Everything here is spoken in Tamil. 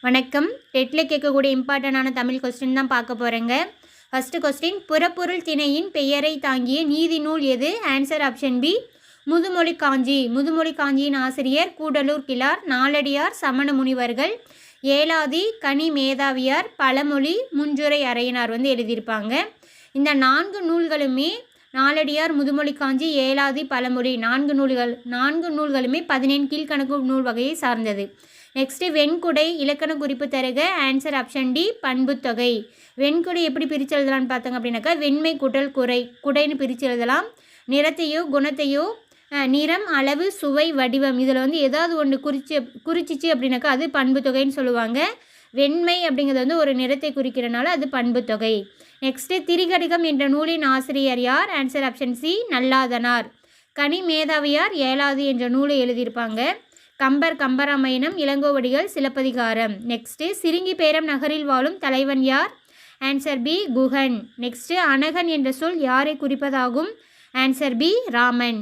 வணக்கம். டெட்டில் கேட்கக்கூடிய இம்பார்ட்டண்டான தமிழ் கொஸ்டின் தான் பார்க்க போகிறேங்க. ஃபஸ்ட்டு கொஸ்டின், புறப்பொருள் திணையின் பெயரை தாங்கிய நீதி நூல் எது? ஆன்சர் ஆப்ஷன் பி, முதுமொழி காஞ்சி. முதுமொழி காஞ்சியின் ஆசிரியர் கூடலூர் கிழார், நாலடியார், சமண முனிவர்கள், ஏலாதி, கனி மேதாவியார், பழமொழி, முஞ்சுரை அறையனார் எழுதியிருப்பாங்க. இந்த 4 நூல்களுமே நாலடியார், முதுமொழி காஞ்சி, ஏலாதி, பழமொழி 4 நூல்களுமே 17 கீழ்கணக்கு நூல் வகையை சார்ந்தது. நெக்ஸ்ட்டு, வெண்குடை இலக்கண குறிப்பு தருக. ஆன்சர் ஆப்ஷன் டி, பண்புத்தொகை. வெண்குடை எப்படி பிரித்து எழுதலான்னு பார்த்தாங்க அப்படின்னாக்கா, வெண்மை கூட்டல் குறை, குடைன்னு பிரித்து எழுதலாம். நிறத்தையோ குணத்தையோ, நிறம், அளவு, சுவை, வடிவம் இதில் ஏதாவது ஒன்று குறிச்சிச்சு அப்படின்னாக்கா அது பண்புத்தொகைன்னு சொல்லுவாங்க. வெண்மை அப்படிங்கிறது ஒரு நிறத்தை குறிக்கிறனால அது பண்புத்தொகை. நெக்ஸ்ட்டு, திரிகடிகம் என்ற நூலின் ஆசிரியர் யார்? Answer option C, Nallathanar. Kani Methaviyar Elathi என்ற நூலை எழுதியிருப்பாங்க. கம்பர் கம்பராமாயணம், இளங்கோவடிகள் சிலப்பதிகாரம். நெக்ஸ்ட்டு, சிறுங்கி பேரம் நகரில் வாழும் தலைவன் யார்? Answer B, Guhan. நெக்ஸ்ட்டு, அனகன் என்ற சொல் யாரை குறிப்பதாகும்? Answer B, Raman.